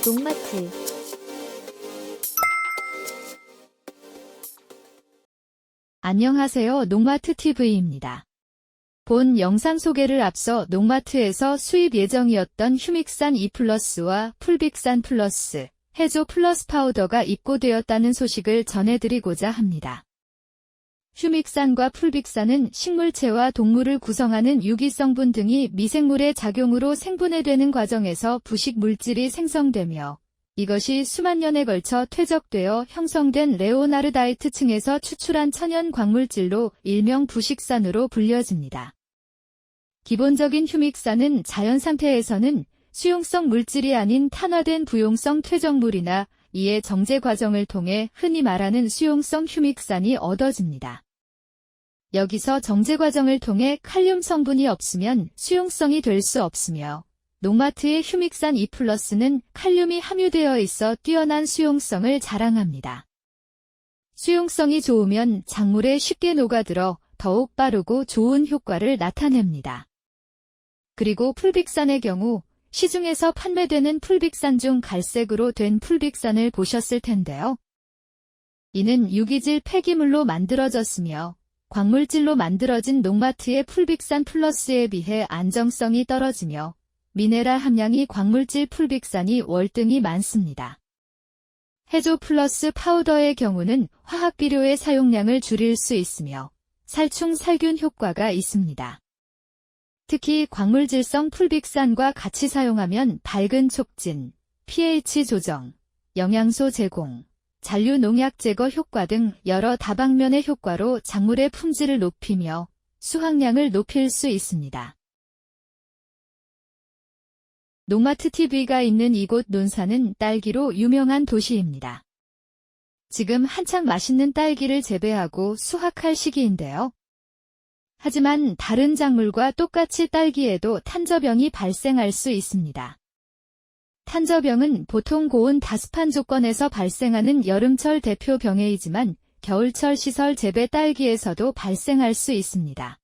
농마트. 안녕하세요. 농마트TV입니다. 본 영상 소개를 앞서 농마트에서 수입 예정이었던 휴믹산 E+와 풀빅산 플러스, 해조 플러스 파우더가 입고되었다는 소식을 전해드리고자 합니다. 휴믹산과 풀빅산은 식물체와 동물을 구성하는 유기성분 등이 미생물의 작용으로 생분해되는 과정에서 부식 물질이 생성되며 이것이 수만 년에 걸쳐 퇴적되어 형성된 레오나르다이트층에서 추출한 천연 광물질로 일명 부식산으로 불려집니다. 기본적인 휴믹산은 자연 상태에서는 수용성 물질이 아닌 탄화된 부용성 퇴적물이나 이의 정제 과정을 통해 흔히 말하는 수용성 휴믹산이 얻어집니다. 여기서 정제 과정을 통해 칼륨 성분이 없으면 수용성이 될 수 없으며 농마트의 휴믹산 E+는 칼륨이 함유되어 있어 뛰어난 수용성을 자랑합니다. 수용성이 좋으면 작물에 쉽게 녹아들어 더욱 빠르고 좋은 효과를 나타냅니다. 그리고 풀빅산의 경우 시중에서 판매되는 풀빅산 중 갈색으로 된 풀빅산을 보셨을 텐데요. 이는 유기질 폐기물로 만들어졌으며 광물질로 만들어진 농마트의 풀빅산 플러스에 비해 안정성이 떨어지며 미네랄 함량이 광물질 풀빅산이 월등히 많습니다. 해조 플러스 파우더의 경우는 화학비료의 사용량을 줄일 수 있으며 살충 살균 효과가 있습니다. 특히 광물질성 풀빅산과 같이 사용하면 밝은 촉진, pH 조정, 영양소 제공, 잔류 농약 제거 효과 등 여러 다방면의 효과로 작물의 품질을 높이며 수확량을 높일 수 있습니다. 농마트TV가 있는 이곳 논산은 딸기로 유명한 도시입니다. 지금 한창 맛있는 딸기를 재배하고 수확할 시기인데요. 하지만 다른 작물과 똑같이 딸기에도 탄저병이 발생할 수 있습니다. 탄저병은 보통 고온 다습한 조건에서 발생하는 여름철 대표 병해이지만 겨울철 시설 재배 딸기에서도 발생할 수 있습니다.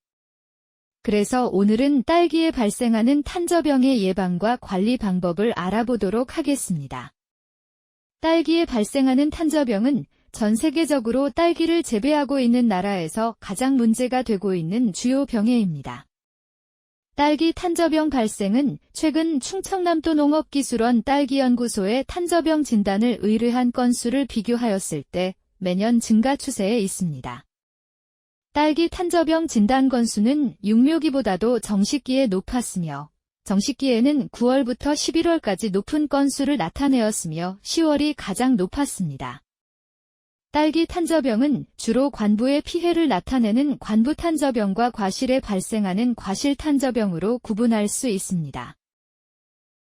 그래서 오늘은 딸기에 발생하는 탄저병의 예방과 관리 방법을 알아보도록 하겠습니다. 딸기에 발생하는 탄저병은 전 세계적으로 딸기를 재배하고 있는 나라에서 가장 문제가 되고 있는 주요 병해입니다. 딸기 탄저병 발생은 최근 충청남도 농업기술원 딸기연구소의 탄저병 진단을 의뢰한 건수를 비교하였을 때 매년 증가 추세에 있습니다. 딸기 탄저병 진단 건수는 육묘기보다도 정식기에 높았으며 정식기에는 9월부터 11월까지 높은 건수를 나타내었으며 10월이 가장 높았습니다. 딸기 탄저병은 주로 관부에 피해를 나타내는 관부 탄저병과 과실에 발생하는 과실 탄저병으로 구분할 수 있습니다.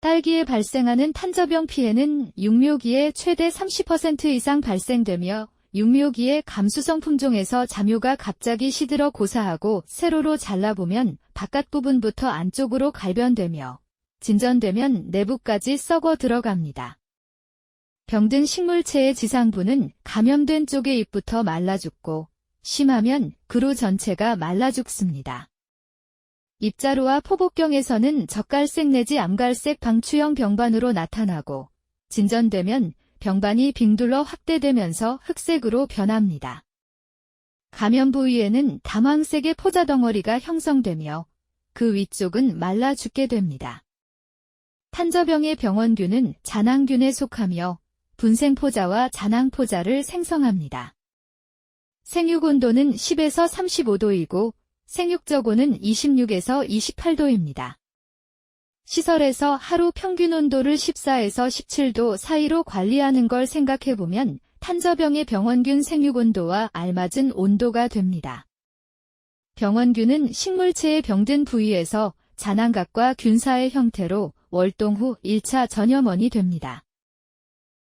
딸기에 발생하는 탄저병 피해는 육묘기에 최대 30% 이상 발생되며 육묘기의 감수성 품종에서 자묘가 갑자기 시들어 고사하고 세로로 잘라보면 바깥 부분부터 안쪽으로 갈변되며 진전되면 내부까지 썩어 들어갑니다. 병든 식물체의 지상부는 감염된 쪽의 잎부터 말라 죽고 심하면 그루 전체가 말라 죽습니다. 잎자루와 포복경에서는 젓갈색 내지 암갈색 방추형 병반으로 나타나고 진전되면 병반이 빙둘러 확대되면서 흑색으로 변합니다. 감염 부위에는 담황색의 포자덩어리가 형성되며 그 위쪽은 말라 죽게 됩니다. 탄저병의 병원균은 잔황균에 속하며 분생포자와 잔황포자를 생성합니다. 생육온도는 10에서 35도이고 생육적온은 26에서 28도입니다. 시설에서 하루 평균 온도를 14에서 17도 사이로 관리하는 걸 생각해보면 탄저병의 병원균 생육온도와 알맞은 온도가 됩니다. 병원균은 식물체의 병든 부위에서 잔황각과 균사의 형태로 월동 후 1차 전염원이 됩니다.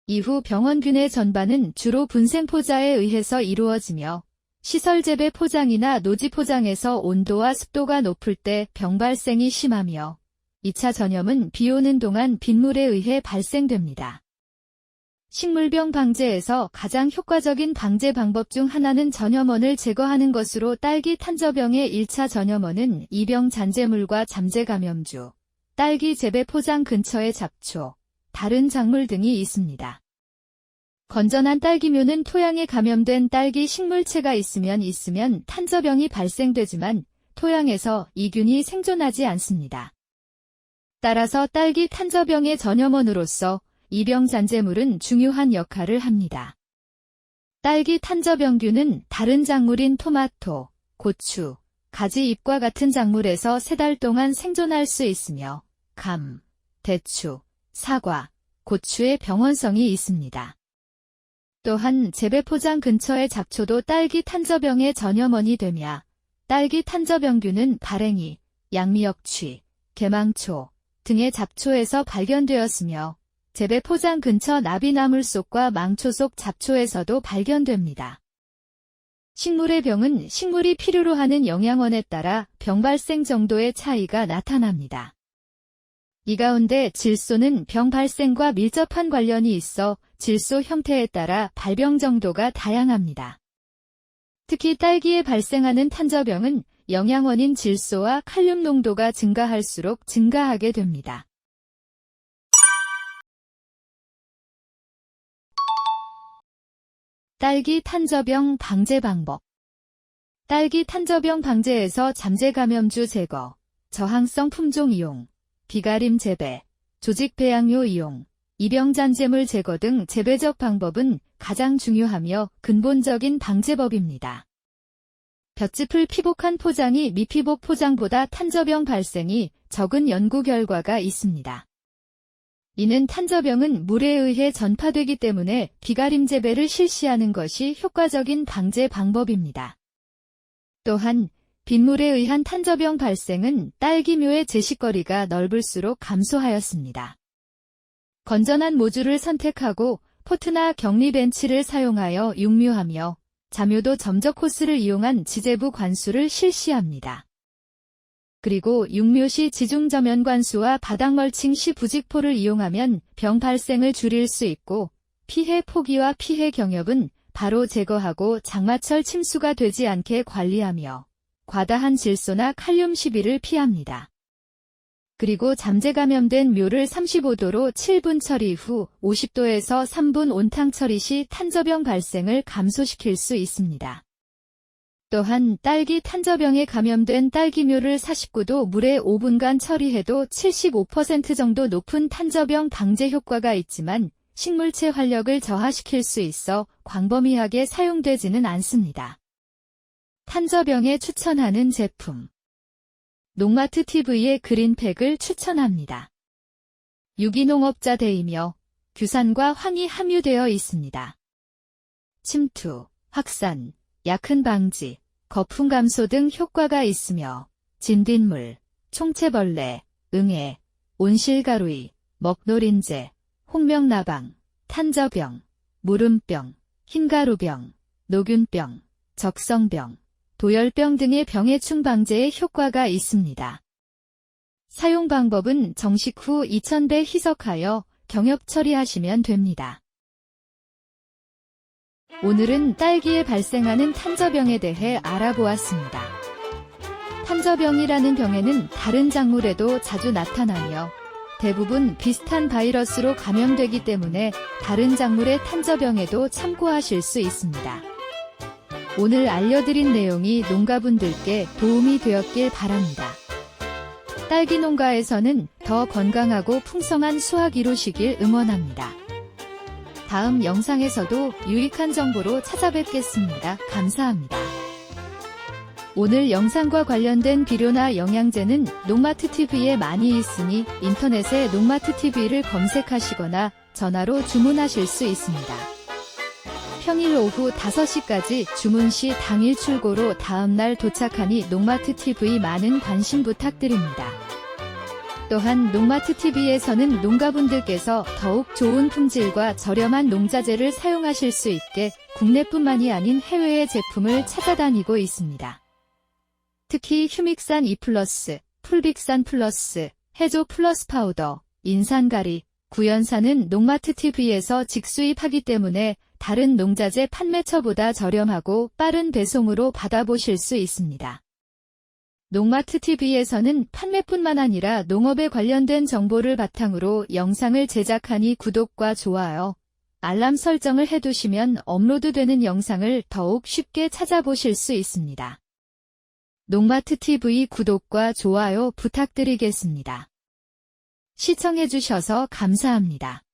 이후 병원균의 전반은 주로 분생포자에 의해서 이루어지며 시설 재배 포장이나 노지 포장에서 온도와 습도가 높을 때 병 발생이 심하며 2차 전염은 비 오는 동안 빗물에 의해 발생됩니다. 식물병 방제에서 가장 효과적인 방제 방법 중 하나는 전염원을 제거하는 것으로 딸기 탄저병의 1차 전염원은 이병 잔재물과 잠재 감염주, 딸기 재배 포장 근처의 잡초, 다른 작물 등이 있습니다. 건전한 딸기묘는 토양에 감염된 딸기 식물체가 있으면 탄저병이 발생되지만 토양에서 이 균이 생존하지 않습니다. 따라서 딸기 탄저병의 전염원으로서 이 병잔재물은 중요한 역할을 합니다. 딸기 탄저병균은 다른 작물인 토마토, 고추, 가지 잎과 같은 작물에서 3달 동안 생존할 수 있으며 감, 대추, 사과, 고추의 병원성이 있습니다. 또한 재배 포장 근처의 잡초도 딸기 탄저병의 전염원이 되며 딸기 탄저병균은 발행이, 양미역취, 개망초 등의 잡초에서 발견되었으며 재배 포장 근처 나비나물 속과 망초 속 잡초에서도 발견됩니다. 식물의 병은 식물이 필요로 하는 영양원에 따라 병 발생 정도의 차이가 나타납니다. 이 가운데 질소는 병 발생과 밀접한 관련이 있어 질소 형태에 따라 발병 정도가 다양합니다. 특히 딸기에 발생하는 탄저병은 영양원인 질소와 칼륨 농도가 증가할수록 증가하게 됩니다. 딸기 탄저병 방제 방법. 딸기 탄저병 방제에서 잠재 감염주 제거, 저항성 품종 이용, 비가림 재배, 조직 배양료 이용, 이병잔재물 제거 등 재배적 방법은 가장 중요하며 근본적인 방제법입니다. 볏짚을 피복한 포장이 미피복 포장보다 탄저병 발생이 적은 연구 결과가 있습니다. 이는 탄저병은 물에 의해 전파되기 때문에 비가림 재배를 실시하는 것이 효과적인 방제 방법입니다. 또한 빗물에 의한 탄저병 발생은 딸기묘의 제식거리가 넓을수록 감소하였습니다. 건전한 모주를 선택하고 포트나 격리벤치를 사용하여 육묘하며 자묘도 점적 호스를 이용한 지제부 관수를 실시합니다. 그리고 육묘 시 지중저면 관수와 바닥 멀칭 시 부직포를 이용하면 병 발생을 줄일 수 있고 피해 포기와 피해 경협은 바로 제거하고 장마철 침수가 되지 않게 관리하며 과다한 질소나 칼륨 시비를 피합니다. 그리고 잠재 감염된 묘를 35도로 7분 처리 후 50도에서 3분 온탕 처리 시 탄저병 발생을 감소시킬 수 있습니다. 또한 딸기 탄저병에 감염된 딸기묘를 49도 물에 5분간 처리해도 75% 정도 높은 탄저병 방제 효과가 있지만 식물체 활력을 저하시킬 수 있어 광범위하게 사용되지는 않습니다. 탄저병에 추천하는 제품. 농마트 TV의 그린팩을 추천합니다. 유기농업자 대이며 규산과 황이 함유되어 있습니다. 침투, 확산, 약흔 방지, 거품 감소 등 효과가 있으며 진딧물, 총채벌레, 응애, 온실가루이, 먹노린재, 홍명나방, 탄저병, 무름병, 흰가루병, 노균병, 적성병, 도열병 등의 병해충 방제에 효과가 있습니다. 사용 방법은 정식 후 2000배 희석하여 경협 처리하시면 됩니다. 오늘은 딸기에 발생하는 탄저병에 대해 알아보았습니다. 탄저병이라는 병에는 다른 작물에도 자주 나타나며 대부분 비슷한 바이러스로 감염되기 때문에 다른 작물의 탄저병에도 참고하실 수 있습니다. 오늘 알려드린 내용이 농가분들께 도움이 되었길 바랍니다. 딸기 농가에서는 더 건강하고 풍성한 수확 이루시길 응원합니다. 다음 영상에서도 유익한 정보로 찾아뵙겠습니다. 감사합니다. 오늘 영상과 관련된 비료나 영양제는 농마트 TV에 많이 있으니 인터넷에 농마트 TV를 검색하시거나 전화로 주문하실 수 있습니다. 평일 오후 5시까지 주문 시 당일 출고로 다음날 도착하니 농마트 TV 많은 관심 부탁드립니다. 또한 농마트 TV에서는 농가분들께서 더욱 좋은 품질과 저렴한 농자재를 사용하실 수 있게 국내뿐만이 아닌 해외의 제품을 찾아다니고 있습니다. 특히 휴믹산 E+, 풀빅산 플러스, 해조 플러스 파우더, 인산가리, 구연산은 농마트 TV에서 직수입하기 때문에 다른 농자재 판매처보다 저렴하고 빠른 배송으로 받아보실 수 있습니다. 농마트 TV에서는 판매뿐만 아니라 농업에 관련된 정보를 바탕으로 영상을 제작하니 구독과 좋아요, 알람 설정을 해두시면 업로드되는 영상을 더욱 쉽게 찾아보실 수 있습니다. 농마트 TV 구독과 좋아요 부탁드리겠습니다. 시청해주셔서 감사합니다.